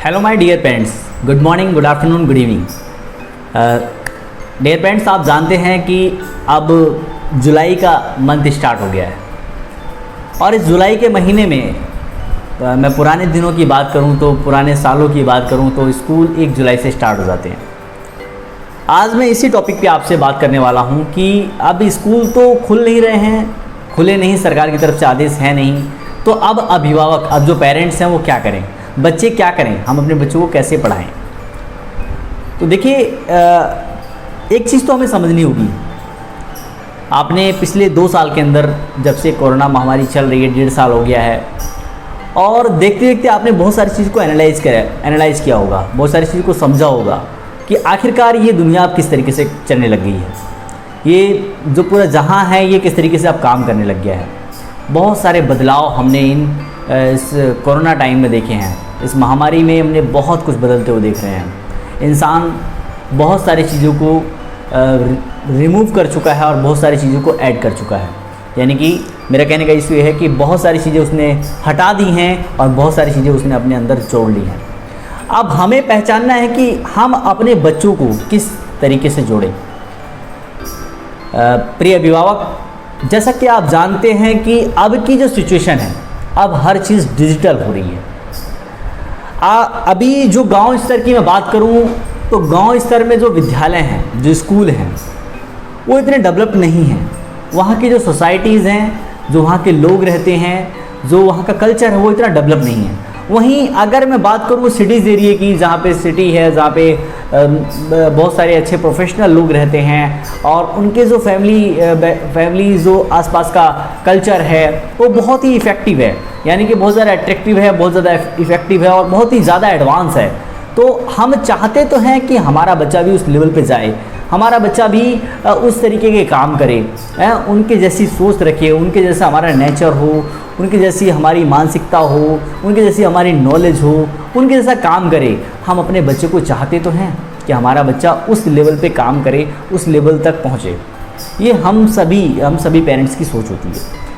Hello my dear parents, good morning, good afternoon, good evening. Dear parents, आप जानते हैं कि अब जुलाई का मंथ स्टार्ट हो गया है और इस जुलाई के महीने में मैं पुराने दिनों की बात करूं तो पुराने सालों की बात करूं तो स्कूल 1 जुलाई से स्टार्ट हो जाते हैं। आज मैं इसी टॉपिक पे आपसे बात करने वाला हूं कि अब स्कूल तो खुल नहीं रहे हैं, खुले नहीं, सरकार की तरफ से आदेश है नहीं, तो अब अभिभावक, अब जो पेरेंट्स हैं वो क्या करें, बच्चे क्या करें, हम अपने बच्चों को कैसे पढ़ाएं। तो देखिए, एक चीज़ तो हमें समझनी होगी। आपने पिछले 2 साल के अंदर, जब से कोरोना महामारी चल रही है, 1.5 साल हो गया है, और देखते देखते आपने बहुत सारी चीज़ को एनालाइज़ किया होगा, बहुत सारी चीज़ को समझा होगा कि आखिरकार ये दुनिया अब किस तरीके से चलने लग गई है, ये जो पूरा जहां है ये किस तरीके से अब काम करने लग गया है। बहुत सारे बदलाव हमने इस कोरोना टाइम में देखे हैं। इस महामारी में हमने बहुत कुछ बदलते हुए देख रहे हैं। इंसान बहुत सारी चीज़ों को रिमूव कर चुका है और बहुत सारी चीज़ों को ऐड कर चुका है। यानी कि मेरा कहने का इशू ये है कि बहुत सारी चीज़ें उसने हटा दी हैं और बहुत सारी चीज़ें उसने अपने अंदर जोड़ ली हैं। अब हमें पहचानना है कि हम अपने बच्चों को किस तरीके से जोड़ें। प्रिय अभिभावक, जैसा कि आप जानते हैं कि अब की जो सिचुएशन है, अब हर चीज़ डिजिटल हो रही है। अभी जो गांव स्तर की मैं बात करूं तो गांव स्तर में जो विद्यालय हैं, जो स्कूल हैं, वो इतने डेवलप नहीं हैं। वहाँ की जो सोसाइटीज़ हैं, जो वहाँ के लोग रहते हैं, जो वहाँ का कल्चर है, वो इतना डेवलप नहीं है। वहीं अगर मैं बात करूँ सिटीज़ एरिया की, जहाँ पे सिटी है, जहाँ पे बहुत सारे अच्छे प्रोफेशनल लोग रहते हैं और उनके जो फैमिली जो आसपास का कल्चर है वो बहुत ही इफ़ेक्टिव है, यानी कि बहुत ज़्यादा अट्रैक्टिव है, बहुत ज़्यादा इफ़ेक्टिव है और बहुत ही ज़्यादा एडवांस है। तो हम चाहते तो हैं कि हमारा बच्चा भी उस लेवल पे जाए, हमारा बच्चा भी उस तरीके के काम करे, उनके जैसी सोच रखे, उनके जैसा हमारा नेचर हो, उनकी जैसी हमारी मानसिकता हो, उनकी जैसी हमारी नॉलेज हो, उनके जैसा काम करे। हम अपने बच्चे को चाहते तो हैं कि हमारा बच्चा उस लेवल पे काम करे, उस लेवल तक पहुँचे। ये हम सभी पेरेंट्स की सोच होती है,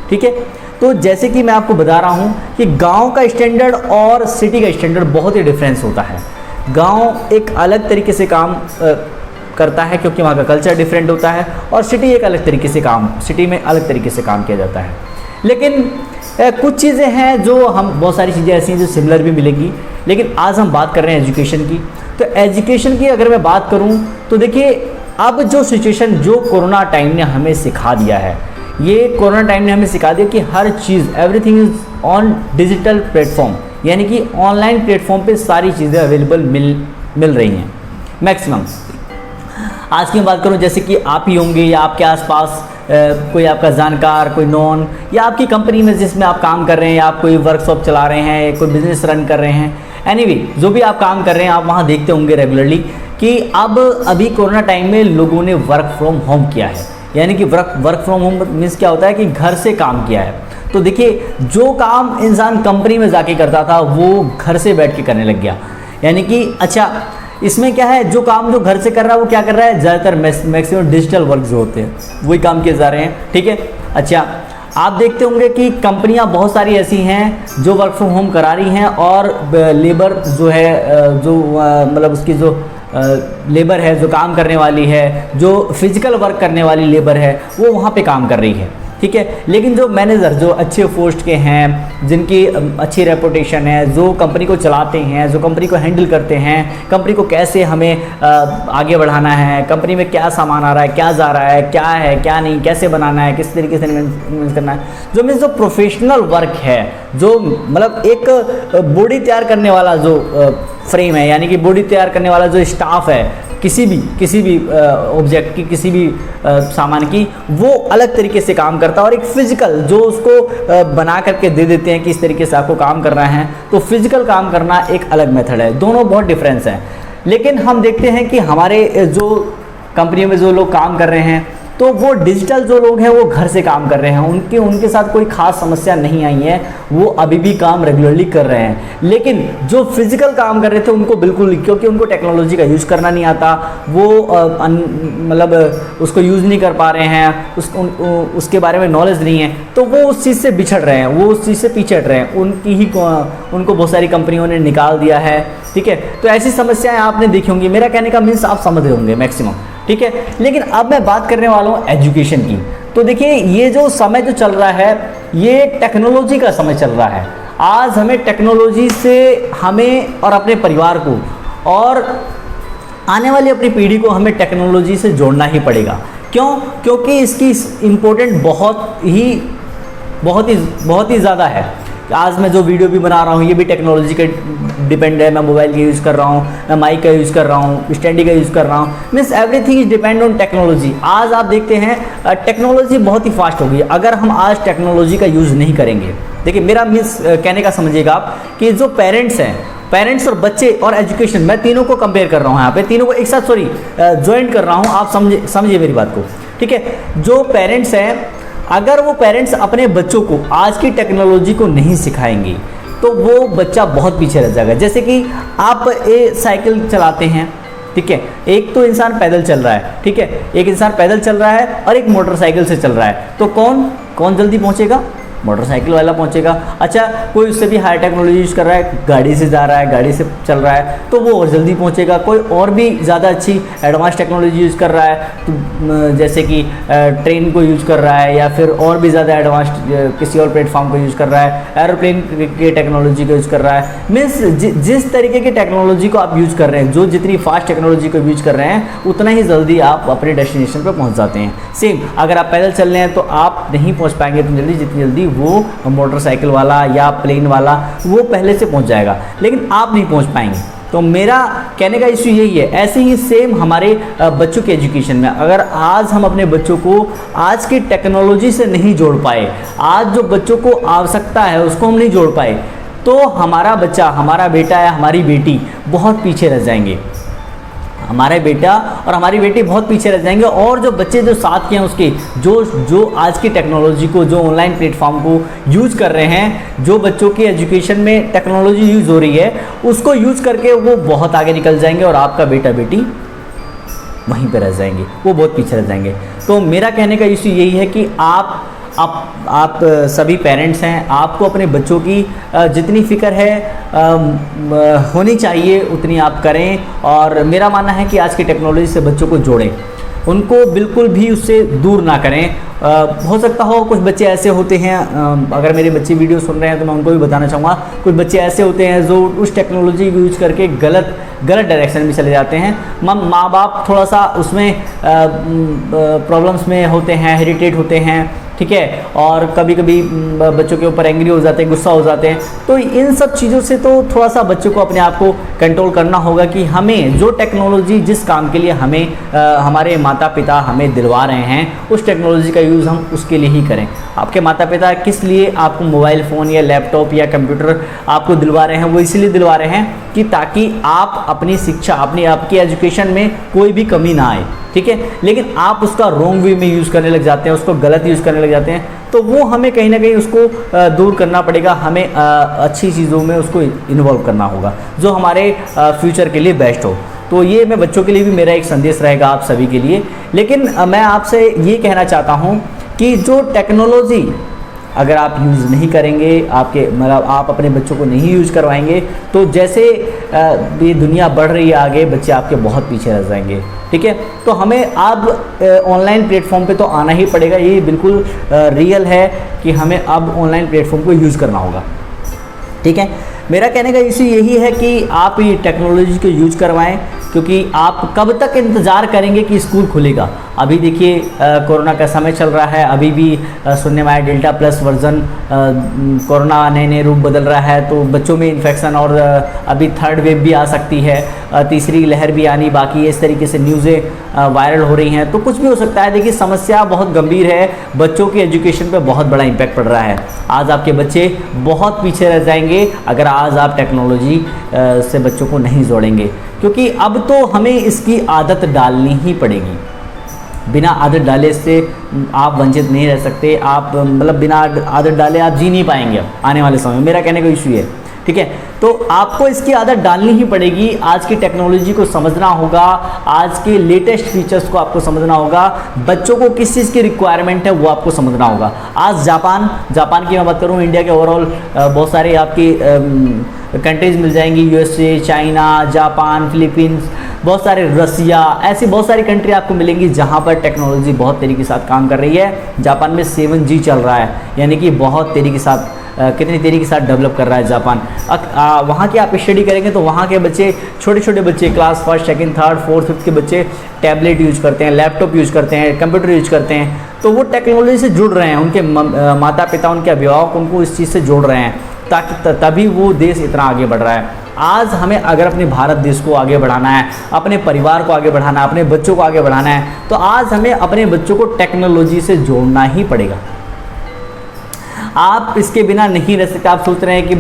ठीक है। तो जैसे कि मैं आपको बता रहा हूँ कि गांव का स्टैंडर्ड और सिटी का स्टैंडर्ड बहुत ही डिफरेंस होता है। गांव एक अलग तरीके से काम करता है क्योंकि वहाँ का कल्चर डिफरेंट होता है, और सिटी एक अलग तरीके से सिटी में अलग तरीके से काम किया जाता है। लेकिन कुछ चीज़ें हैं जो बहुत सारी चीज़ें ऐसी हैं जो सिमिलर भी मिलेंगी। लेकिन आज हम बात कर रहे हैं एजुकेशन की। तो एजुकेशन की अगर मैं बात करूं तो देखिए, अब जो सिचुएशन, जो कोरोना टाइम ने हमें सिखा दिया है, ये कोरोना टाइम ने हमें सिखा दिया कि हर चीज़, everything is on digital platform, यानी कि ऑनलाइन प्लेटफॉर्म पे सारी चीज़ें अवेलेबल मिल रही हैं मैक्सिमम। आज की बात करूं, जैसे कि आप ही होंगे या आपके आसपास कोई आपका जानकार, कोई नॉन, या आपकी कंपनी में जिसमें आप काम कर रहे हैं, या आप कोई वर्कशॉप चला रहे हैं, कोई बिजनेस रन कर रहे हैं, एनीवे जो भी आप काम कर रहे हैं, आप वहाँ देखते होंगे रेगुलरली कि अभी कोरोना टाइम में लोगों ने वर्क फ्रॉम होम किया है। यानी कि वर्क फ्रॉम होम मीन्स क्या होता है कि घर से काम किया है। तो देखिए, जो काम इंसान कंपनी में जाके करता था वो घर से बैठ के करने लग गया। यानी कि अच्छा, इसमें क्या है, जो काम जो घर से कर रहा है वो क्या कर रहा है, ज़्यादातर मैक्सिमम डिजिटल वर्क जो होते हैं वही काम किए जा रहे हैं, ठीक है। अच्छा, आप देखते होंगे कि कंपनियां बहुत सारी ऐसी हैं जो वर्क फ्रॉम होम करा रही हैं, और लेबर जो है, जो मतलब उसकी जो लेबर है, जो काम करने वाली है, जो फिजिकल वर्क करने वाली लेबर है, वो वहाँ पे काम कर रही है, ठीक है। लेकिन जो मैनेजर, जो अच्छे पोस्ट के हैं, जिनकी अच्छी रेपुटेशन है, जो कंपनी को चलाते हैं, जो कंपनी को हैंडल करते हैं, कंपनी को कैसे हमें आगे बढ़ाना है, कंपनी में क्या सामान आ रहा है, क्या जा रहा है, क्या नहीं, कैसे बनाना है, किस तरीके से इन्वेस्ट करना है, जो प्रोफेशनल वर्क है, जो मतलब एक बॉडी तैयार करने वाला जो फ्रेम है, यानी कि बॉडी तैयार करने वाला जो स्टाफ है, किसी भी ऑब्जेक्ट की, किसी भी सामान की, वो अलग तरीके से काम करता है। और एक फिजिकल जो उसको बना करके दे देते हैं कि इस तरीके से आपको काम करना है, तो फिजिकल काम करना एक अलग मेथड है। दोनों बहुत डिफरेंस हैं। लेकिन हम देखते हैं कि हमारे जो कंपनियों में जो लोग काम कर रहे हैं, तो वो डिजिटल जो लोग हैं वो घर से काम कर रहे हैं, उनके साथ कोई खास समस्या नहीं आई है, वो अभी भी काम रेगुलरली कर रहे हैं। लेकिन जो फिजिकल काम कर रहे थे उनको बिल्कुल, क्योंकि उनको टेक्नोलॉजी का यूज़ करना नहीं आता, वो मतलब उसको यूज़ नहीं कर पा रहे हैं, उसके बारे में नॉलेज नहीं है, तो वो उस चीज़ से बिछड़ रहे हैं, वो उस चीज़ से पीछे हट रहे हैं, उनको बहुत सारी कंपनियों ने निकाल दिया है। ठीक है, तो ऐसी समस्याएं आपने देखी होंगी। मेरा कहने का मीन्स आप समझ रहे होंगे मैक्सिमम। ठीक है, लेकिन अब मैं बात करने वाला हूँ एजुकेशन की। तो देखिए, ये जो समय जो चल रहा है ये टेक्नोलॉजी का समय चल रहा है। आज हमें टेक्नोलॉजी से, हमें और अपने परिवार को और आने वाली अपनी पीढ़ी को हमें टेक्नोलॉजी से जोड़ना ही पड़ेगा। क्यों? क्योंकि इसकी इम्पोर्टेंट बहुत ही ज़्यादा है। आज मैं जो वीडियो भी बना रहा हूँ ये भी टेक्नोलॉजी का डिपेंड है। मैं मोबाइल का यूज़ कर रहा हूँ, मैं माइक का यूज़ कर रहा हूँ, स्टैंडी का यूज़ कर रहा हूँ, means everything is depend on technology. आज आप देखते हैं टेक्नोलॉजी बहुत ही फास्ट हो गई है। अगर हम आज टेक्नोलॉजी का यूज़ नहीं करेंगे, देखिए मेरा मीन्स कहने का समझिएगा आप कि जो पेरेंट्स हैं, पेरेंट्स और बच्चे और एजुकेशन, मैं तीनों को कंपेयर कर रहा हूँ यहाँ पे, तीनों को एक साथ ज्वाइन कर रहा हूँ। आप समझिए मेरी बात को। ठीक है, जो पेरेंट्स हैं, अगर वो पेरेंट्स अपने बच्चों को आज की टेक्नोलॉजी को नहीं सिखाएंगे तो वो बच्चा बहुत पीछे रह जाएगा। जैसे कि आप साइकिल चलाते हैं, ठीक है, एक तो इंसान पैदल चल रहा है, ठीक है, एक इंसान पैदल चल रहा है और एक मोटरसाइकिल से चल रहा है, तो कौन जल्दी पहुंचेगा? मोटरसाइकिल वाला पहुंचेगा। अच्छा, कोई उससे भी हाई टेक्नोलॉजी यूज़ कर रहा है, गाड़ी से जा रहा है, गाड़ी से चल रहा है, तो वो और जल्दी पहुंचेगा। कोई और भी ज़्यादा अच्छी एडवांस टेक्नोलॉजी यूज़ कर रहा है, तो जैसे कि ट्रेन को यूज़ कर रहा है, या फिर और भी ज़्यादा एडवांस किसी और प्लेटफॉर्म को यूज़ कर रहा है, एरोप्लेन की टेक्नोलॉजी को यूज़ कर रहा है। मीन्स जिस तरीके की टेक्नोलॉजी को आप यूज़ कर रहे हैं, जो जितनी फास्ट टेक्नोलॉजी को यूज़ कर रहे हैं, उतना ही जल्दी आप अपने डेस्टिनेशन पर पहुँच जाते हैं। सेम अगर आप पैदल चल रहे हैं तो आप नहीं पहुँच पाएंगे इतनी जल्दी, जितनी जल्दी वो मोटरसाइकिल वाला या प्लेन वाला वो पहले से पहुंच जाएगा, लेकिन आप नहीं पहुंच पाएंगे। तो मेरा कहने का इश्यू यही है। ऐसे ही सेम हमारे बच्चों के एजुकेशन में, अगर आज हम अपने बच्चों को आज की टेक्नोलॉजी से नहीं जोड़ पाए, आज जो बच्चों को आवश्यकता है उसको हम नहीं जोड़ पाए, तो हमारा बच्चा, हमारा बेटा या हमारी बेटी बहुत पीछे रह जाएंगे। हमारे बेटा और हमारी बेटी बहुत पीछे रह जाएंगे। और जो बच्चे जो साथ के हैं उसके, जो आज की टेक्नोलॉजी को, जो ऑनलाइन प्लेटफॉर्म को यूज़ कर रहे हैं, जो बच्चों की एजुकेशन में टेक्नोलॉजी यूज़ हो रही है, उसको यूज़ करके वो बहुत आगे निकल जाएंगे और आपका बेटा बेटी वहीं पर रह जाएंगे, वो बहुत पीछे रह जाएंगे। तो मेरा कहने का इश्यू यही है कि आप सभी पेरेंट्स हैं, आपको अपने बच्चों की जितनी फ़िक्र है होनी चाहिए उतनी आप करें। और मेरा मानना है कि आज की टेक्नोलॉजी से बच्चों को जोड़ें, उनको बिल्कुल भी उससे दूर ना करें। हो सकता हो कुछ बच्चे ऐसे होते हैं, अगर मेरे बच्चे वीडियो सुन रहे हैं तो मैं उनको भी बताना चाहूँगा, कुछ बच्चे ऐसे होते हैं जो उस टेक्नोलॉजी को यूज़ करके गलत डायरेक्शन में चले जाते हैं। माँ बाप थोड़ा सा उसमें प्रॉब्लम्स में होते हैं, इरिटेट होते हैं, ठीक है, और कभी कभी बच्चों के ऊपर एंग्री हो जाते हैं, गुस्सा हो जाते हैं। तो इन सब चीज़ों से तो थोड़ा सा बच्चों को अपने आप को कंट्रोल करना होगा कि हमें जो टेक्नोलॉजी जिस काम के लिए हमें हमारे माता पिता हमें दिलवा रहे हैं, उस टेक्नोलॉजी का यूज़ हम उसके लिए ही करें। आपके माता पिता किस लिए आपको मोबाइल फ़ोन या लैपटॉप या कंप्यूटर आपको दिलवा रहे हैं? वो इसलिए दिलवा रहे हैं कि ताकि आप अपनी शिक्षा, आपकी एजुकेशन में कोई भी कमी ना आए, ठीक है। लेकिन आप उसका रॉन्ग वे में यूज़ करने लग जाते हैं, उसको गलत यूज़ करने लग जाते हैं, तो वो हमें कहीं ना कहीं उसको दूर करना पड़ेगा। हमें अच्छी चीज़ों में उसको इन्वॉल्व करना होगा जो हमारे फ्यूचर के लिए बेस्ट हो। तो ये मैं बच्चों के लिए भी मेरा एक संदेश रहेगा आप सभी के लिए। लेकिन मैं आपसे ये कहना चाहता हूँ कि जो टेक्नोलॉजी अगर आप यूज़ नहीं करेंगे, मतलब आप अपने बच्चों को नहीं यूज़ करवाएंगे, तो जैसे ये दुनिया बढ़ रही है आगे, बच्चे आपके बहुत पीछे रह जाएंगे, ठीक है। तो हमें अब ऑनलाइन प्लेटफॉर्म पे तो आना ही पड़ेगा, ये बिल्कुल रियल है कि हमें अब ऑनलाइन प्लेटफॉर्म को यूज़ करना होगा, ठीक है। मेरा कहने का इश्यू यही है कि आप ये टेक्नोलॉजी को यूज़ करवाएं, क्योंकि आप कब तक इंतज़ार करेंगे कि स्कूल खुलेगा। अभी देखिए कोरोना का समय चल रहा है, अभी भी सुनने में आया डेल्टा प्लस वर्जन कोरोना नए रूप बदल रहा है, तो बच्चों में इन्फेक्शन और अभी थर्ड वेव भी आ सकती है, तीसरी लहर भी आनी बाकी है। इस तरीके से न्यूज़ें वायरल हो रही हैं, तो कुछ भी हो सकता है। देखिए समस्या बहुत गंभीर है, बच्चों की एजुकेशन पे बहुत बड़ा इम्पैक्ट पड़ रहा है। आज आपके बच्चे बहुत पीछे रह जाएंगे अगर आज आप टेक्नोलॉजी से बच्चों को नहीं जोड़ेंगे, क्योंकि अब तो हमें इसकी आदत डालनी ही पड़ेगी। बिना आदत डाले से आप वंचित नहीं रह सकते। आप मतलब बिना आदत डाले आप जी नहीं पाएंगे आने वाले समय में, मेरा कहने का इशू है, ठीक है। तो आपको इसकी आदत डालनी ही पड़ेगी। आज की टेक्नोलॉजी को समझना होगा, आज के लेटेस्ट फीचर्स को आपको समझना होगा, बच्चों को किस चीज़ की रिक्वायरमेंट है वो आपको समझना होगा। आज जापान की मैं बात करूँ, इंडिया के ओवरऑल बहुत सारे आपकी कंट्रीज़ मिल जाएंगी, यूएसए, चाइना, जापान, फिलीपींस, बहुत सारे रसिया, ऐसी बहुत सारी कंट्री आपको मिलेंगी जहाँ पर टेक्नोलॉजी बहुत तेज़ी के साथ काम कर रही है। जापान में 7G चल रहा है, यानी कि बहुत तेज़ी के साथ कितनी देरी के साथ डेवलप कर रहा है जापान। वहाँ की आप स्टडी करेंगे तो वहाँ के बच्चे, छोटे छोटे बच्चे, क्लास 1, 2, 3, 4, 5 के बच्चे टैबलेट यूज करते हैं, लैपटॉप यूज करते हैं, कंप्यूटर यूज करते हैं। तो वो टेक्नोलॉजी से जुड़ रहे हैं, उनके माता पिता, उनके अभिभावक उनको इस चीज़ से जोड़ रहे हैं, ताकि तभी वो देश इतना आगे बढ़ रहा है। आज हमें अगर अपने भारत देश को आगे बढ़ाना है, अपने परिवार को आगे बढ़ाना है, अपने बच्चों को आगे बढ़ाना है, तो आज हमें अपने बच्चों को टेक्नोलॉजी से जोड़ना ही पड़ेगा। आप इसके बिना नहीं रह सकते। आप सोच रहे हैं कि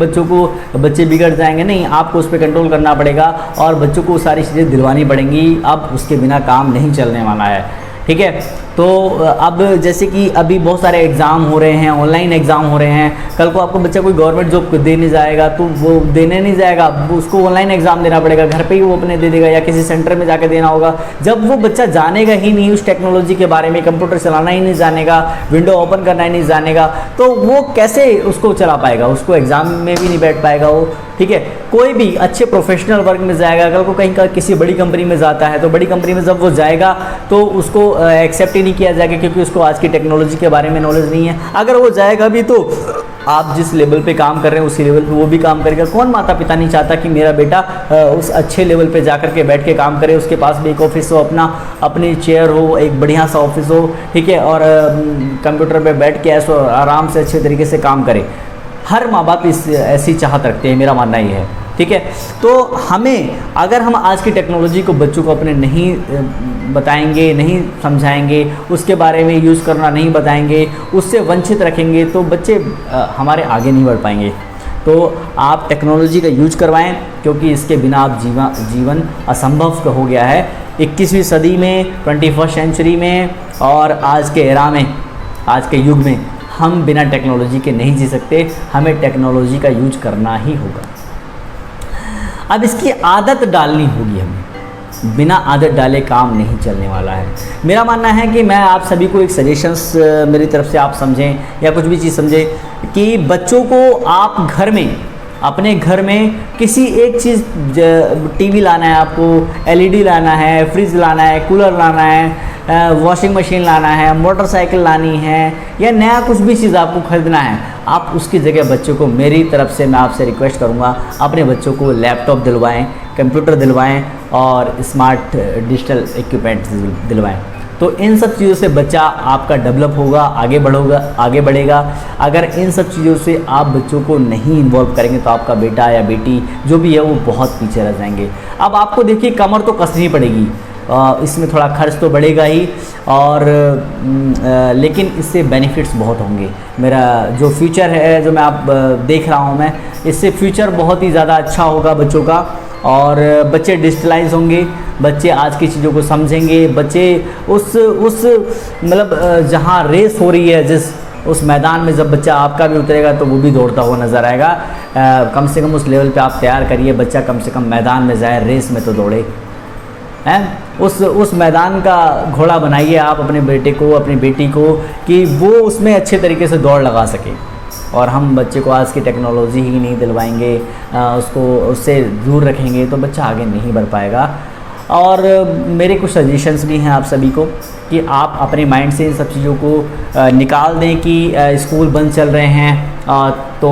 बच्चे बिगड़ जाएंगे, नहीं, आपको उस पर कंट्रोल करना पड़ेगा और बच्चों को सारी चीज़ें दिलवानी पड़ेंगी। अब उसके बिना काम नहीं चलने वाला है, ठीक है। तो अब जैसे कि अभी बहुत सारे एग्ज़ाम हो रहे हैं, ऑनलाइन एग्ज़ाम हो रहे हैं। कल को आपको बच्चा कोई गवर्नमेंट जॉब देने जाएगा तो वो देने नहीं जाएगा, उसको ऑनलाइन एग्ज़ाम देना पड़ेगा, घर पे ही वो अपने दे देगा या किसी सेंटर में जाकर देना होगा। जब वो बच्चा जानेगा ही नहीं उस टेक्नोलॉजी के बारे में, कंप्यूटर चलाना ही नहीं जानेगा, विंडो ओपन करना ही नहीं जानेगा, तो वो कैसे उसको चला पाएगा? उसको एग्ज़ाम में भी नहीं बैठ पाएगा वो, ठीक है। कोई भी अच्छे प्रोफेशनल वर्क में जाएगा, कल को कहीं का किसी बड़ी कंपनी में जाता है तो बड़ी कंपनी में जब वो जाएगा तो उसको एक्सेप्ट ही नहीं किया जाएगा, क्योंकि उसको आज की टेक्नोलॉजी के बारे में नॉलेज नहीं है। अगर वो जाएगा भी तो आप जिस लेवल पे काम कर रहे हैं उसी लेवल पे वो भी काम करेगा। कौन माता पिता नहीं चाहता कि मेरा बेटा उस अच्छे लेवल पे जाकर के बैठ के काम करे, उसके पास भी एक ऑफिस हो, अपनी चेयर हो, एक बढ़िया सा ऑफिस हो, ठीक है, और कंप्यूटर पे बैठ के ऐसे आराम से अच्छे तरीके से काम करे। हर माँ बाप ऐसी चाहत रखते हैं, मेरा मानना ये है, ठीक है। तो हमें, अगर हम आज की टेक्नोलॉजी को बच्चों को अपने नहीं बताएंगे, नहीं समझाएंगे, उसके बारे में यूज़ करना नहीं बताएंगे, उससे वंचित रखेंगे, तो बच्चे हमारे आगे नहीं बढ़ पाएंगे। तो आप टेक्नोलॉजी का यूज करवाएं, क्योंकि इसके बिना आप जीवन असंभव हो गया है। 21वीं सदी में, 21st सेंचुरी में और आज के एरा में, आज के युग में हम बिना टेक्नोलॉजी के नहीं जी सकते। हमें टेक्नोलॉजी का यूज करना ही होगा। अब इसकी आदत डालनी होगी हमें, बिना आदत डाले काम नहीं चलने वाला है। मेरा मानना है कि मैं आप सभी को एक सजेशंस मेरी तरफ से आप समझें या कुछ भी चीज़ समझें कि बच्चों को आप घर में, अपने घर में किसी एक चीज़, टीवी लाना है आपको, एलईडी लाना है, फ्रिज लाना है, कूलर लाना है, वॉशिंग मशीन लाना है, मोटरसाइकिल लानी है, या नया कुछ भी चीज़ आपको खरीदना है, आप उसकी जगह बच्चों को, मेरी तरफ से मैं आपसे रिक्वेस्ट करूँगा, अपने बच्चों को लैपटॉप दिलवाएं, कंप्यूटर दिलवाएं और स्मार्ट डिजिटल इक्विपमेंट दिलवाएं। तो इन सब चीज़ों से बच्चा आपका डेवलप होगा, आगे बढ़ेगा। अगर इन सब चीज़ों से आप बच्चों को नहीं इन्वॉल्व करेंगे तो आपका बेटा या बेटी जो भी है वो बहुत पीछे रह जाएंगे। अब आपको देखिए कमर तो कसनी पड़ेगी, इसमें थोड़ा खर्च तो बढ़ेगा ही, और लेकिन इससे बेनिफिट्स बहुत होंगे। मेरा जो फ्यूचर है, जो मैं आप देख रहा हूँ मैं, इससे फ्यूचर बहुत ही ज़्यादा अच्छा होगा बच्चों का, और बच्चे डिजिटलाइज होंगे, बच्चे आज की चीज़ों को समझेंगे, बच्चे उस मतलब जहाँ रेस हो रही है, उस मैदान में जब बच्चा आपका भी उतरेगा तो वो भी दौड़ता हुआ नज़र आएगा। कम से कम उस लेवल पे आप तैयार करिए, बच्चा कम से कम मैदान में जाए, रेस में तो दौड़े हैं। उस मैदान का घोड़ा बनाइए आप अपने बेटे को, अपनी बेटी को, कि वो उसमें अच्छे तरीके से दौड़ लगा सके। और हम बच्चे को आज की टेक्नोलॉजी ही नहीं दिलवाएंगे, उससे दूर रखेंगे, तो बच्चा आगे नहीं बढ़ पाएगा। और मेरे कुछ सजेशंस भी हैं आप सभी को कि आप अपने माइंड से इन सब चीज़ों को निकाल दें कि स्कूल बंद चल रहे हैं तो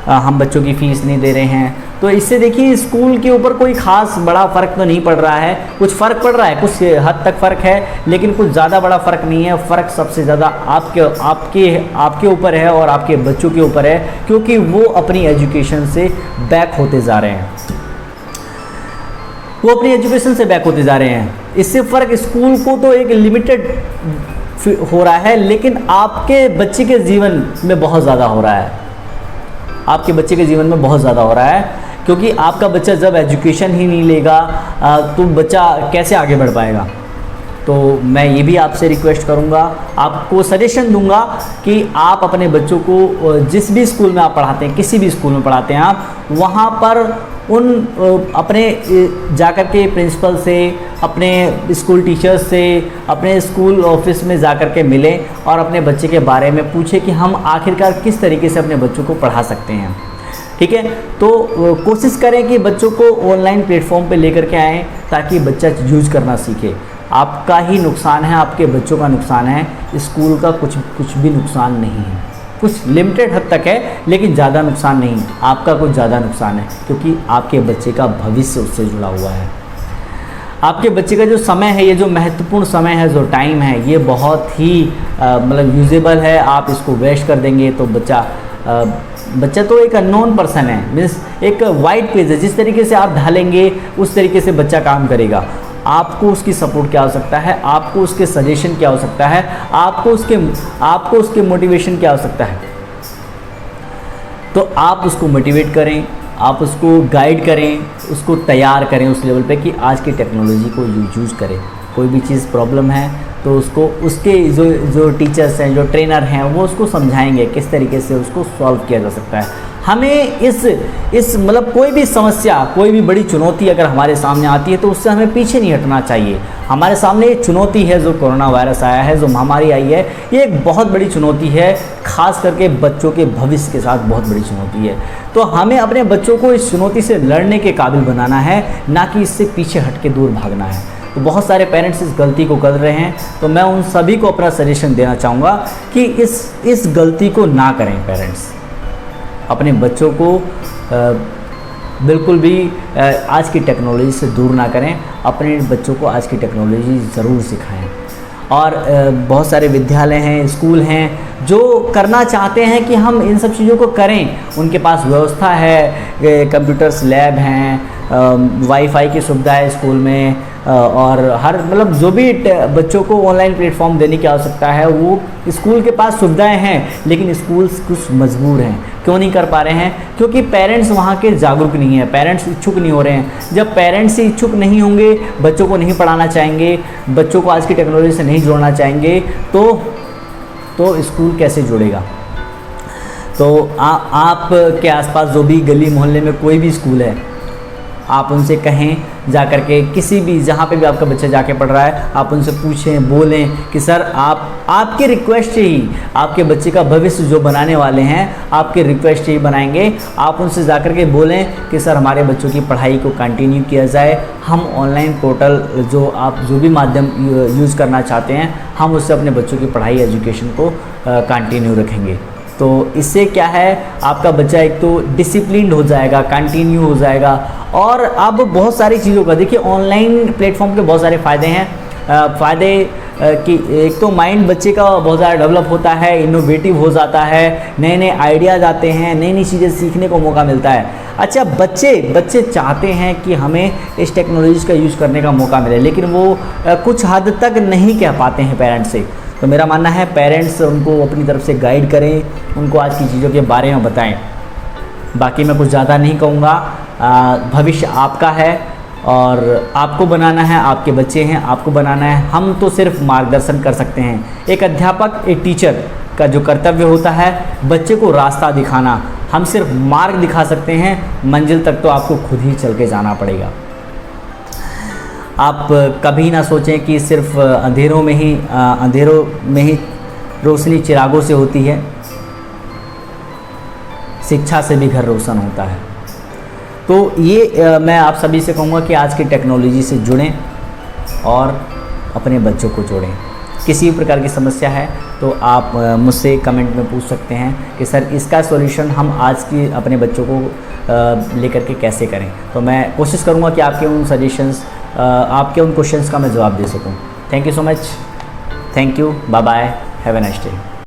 हम बच्चों की फ़ीस नहीं दे रहे हैं। तो इससे देखिए स्कूल के ऊपर कोई ख़ास बड़ा फ़र्क तो नहीं पड़ रहा है, कुछ फ़र्क पड़ रहा है, कुछ हद तक फ़र्क है, लेकिन कुछ ज़्यादा बड़ा फ़र्क नहीं है। फ़र्क सबसे ज़्यादा आपके ऊपर है और आपके बच्चों के ऊपर है, क्योंकि वो अपनी एजुकेशन से बैक होते जा रहे हैं, वो अपनी एजुकेशन से बैक होते जा रहे हैं। इससे फ़र्क स्कूल को तो एक लिमिटेड हो रहा है, लेकिन आपके बच्चे के जीवन में बहुत ज़्यादा हो रहा है, आपके बच्चे के जीवन में बहुत ज़्यादा हो रहा है, क्योंकि आपका बच्चा जब एजुकेशन ही नहीं लेगा तो बच्चा कैसे आगे बढ़ पाएगा। तो मैं ये भी आपसे रिक्वेस्ट करूँगा, आपको सजेशन दूंगा कि आप अपने बच्चों को जिस भी स्कूल में आप पढ़ाते हैं, किसी भी स्कूल में पढ़ाते हैं आप, वहाँ पर उन अपने जाकर के प्रिंसिपल से, अपने स्कूल टीचर्स से, अपने स्कूल ऑफिस में जाकर के मिलें और अपने बच्चे के बारे में पूछें कि हम आखिरकार किस तरीके से अपने बच्चों को पढ़ा सकते हैं। ठीक है, तो कोशिश करें कि बच्चों को ऑनलाइन प्लेटफॉर्म पे लेकर के आएँ ताकि बच्चा यूज करना सीखे। आपका ही नुकसान है, आपके बच्चों का नुकसान है, स्कूल का कुछ भी नुकसान नहीं है। कुछ लिमिटेड हद तक है लेकिन ज़्यादा नुकसान नहीं, आपका कुछ ज़्यादा नुकसान है क्योंकि आपके बच्चे का भविष्य उससे जुड़ा हुआ है। आपके बच्चे का जो समय है, ये जो महत्वपूर्ण समय है, जो टाइम है, ये बहुत ही मतलब यूजेबल है। आप इसको वेस्ट कर देंगे तो बच्चा तो एक अननोन पर्सन है, मीन्स एक वाइट पेज है। जिस तरीके से आप ढालेंगे उस तरीके से बच्चा काम करेगा। आपको उसकी सपोर्ट क्या हो सकता है, आपको उसके सजेशन क्या हो सकता है, आपको उसके मोटिवेशन क्या हो सकता है। तो आप उसको मोटिवेट करें, आप उसको गाइड करें, उसको तैयार करें उस लेवल पे कि आज की टेक्नोलॉजी को यूज करें। कोई भी चीज़ प्रॉब्लम है तो उसको उसके जो टीचर्स हैं, जो ट्रेनर हैं, वो उसको समझाएंगे किस तरीके से उसको सॉल्व किया जा सकता है। हमें इस मतलब कोई भी समस्या, कोई भी बड़ी चुनौती अगर हमारे सामने आती है तो उससे हमें पीछे नहीं हटना चाहिए। हमारे सामने एक चुनौती है, जो कोरोना वायरस आया है, जो महामारी आई है, ये एक बहुत बड़ी चुनौती है, खास करके बच्चों के भविष्य के साथ बहुत बड़ी चुनौती है। तो हमें अपने बच्चों को इस चुनौती से लड़ने के काबिल बनाना है, ना कि इससे पीछे हट के दूर भागना है। तो बहुत सारे पेरेंट्स इस गलती को कर रहे हैं, तो मैं उन सभी को अपना सजेशन देना चाहूँगा कि इस गलती को ना करें। पेरेंट्स अपने बच्चों को बिल्कुल भी आज की टेक्नोलॉजी से दूर ना करें, अपने बच्चों को आज की टेक्नोलॉजी ज़रूर सिखाएं। और बहुत सारे विद्यालय हैं, स्कूल हैं जो करना चाहते हैं कि हम इन सब चीज़ों को करें। उनके पास व्यवस्था है, कंप्यूटर्स लैब हैं, वाईफाई की सुविधा है स्कूल में, और हर मतलब जो भी बच्चों को ऑनलाइन प्लेटफॉर्म देने की आवश्यकता है वो स्कूल के पास सुविधाएं हैं, लेकिन स्कूल्स कुछ मजबूर हैं। क्यों नहीं कर पा रहे हैं? क्योंकि पेरेंट्स वहाँ के जागरूक नहीं हैं, पेरेंट्स इच्छुक नहीं हो रहे हैं। जब पेरेंट्स ही इच्छुक नहीं होंगे, बच्चों को नहीं पढ़ाना चाहेंगे, बच्चों को आज की टेक्नोलॉजी से नहीं जोड़ना चाहेंगे, तो स्कूल कैसे जुड़ेगा? तो आप के आसपास जो भी गली मोहल्ले में कोई भी स्कूल है, आप उनसे कहें जा कर के, किसी भी जहाँ पे भी आपका बच्चा जाके पढ़ रहा है, आप उनसे पूछें, बोलें कि सर आपकी रिक्वेस्ट से ही आपके बच्चे का भविष्य जो बनाने वाले हैं, आपके रिक्वेस्ट से ही बनाएंगे। आप उनसे जा कर के बोलें कि सर हमारे बच्चों की पढ़ाई को कंटिन्यू किया जाए, हम ऑनलाइन पोर्टल जो भी माध्यम यूज़ करना चाहते हैं, हम उससे अपने बच्चों की पढ़ाई एजुकेशन को कंटिन्यू रखेंगे। तो इससे क्या है, आपका बच्चा एक तो डिसिप्लिन्ड हो जाएगा, कंटिन्यू हो जाएगा। और अब बहुत सारी चीज़ों का देखिए, ऑनलाइन प्लेटफॉर्म के बहुत सारे फ़ायदे हैं। कि एक तो माइंड बच्चे का बहुत ज़्यादा डेवलप होता है, इनोवेटिव हो जाता है, नए नए आइडियाज़ आते हैं, नई नई चीज़ें सीखने को मौका मिलता है। अच्छा, बच्चे चाहते हैं कि हमें इस टेक्नोलॉजी का यूज़ करने का मौका मिले, लेकिन वो कुछ हद तक नहीं कह पाते हैं पेरेंट्स से। तो मेरा मानना है पेरेंट्स उनको अपनी तरफ से गाइड करें, उनको आज की चीज़ों के बारे में बताएं। बाकी मैं कुछ ज़्यादा नहीं कहूँगा। भविष्य आपका है और आपको बनाना है, आपके बच्चे हैं, आपको बनाना है। हम तो सिर्फ मार्गदर्शन कर सकते हैं। एक अध्यापक, एक टीचर का जो कर्तव्य होता है बच्चे को रास्ता दिखाना, हम सिर्फ मार्ग दिखा सकते हैं, मंजिल तक तो आपको खुद ही चल के जाना पड़ेगा। आप कभी ना सोचें कि सिर्फ अंधेरों में ही रोशनी चिरागों से होती है। शिक्षा से भी घर रोशन होता है। तो ये मैं आप सभी से कहूँगा कि आज की टेक्नोलॉजी से जुड़ें और अपने बच्चों को जोड़ें। किसी भी प्रकार की समस्या है तो आप मुझसे कमेंट में पूछ सकते हैं कि सर इसका सॉल्यूशन हम आज की अपने बच्चों को लेकर के कैसे करें। तो मैं कोशिश करूँगा कि आपके उन सजेशंस, आपके उन क्वेश्चंस का मैं जवाब दे सकूं। Thank you so much. Thank you. Bye bye. Have a nice day.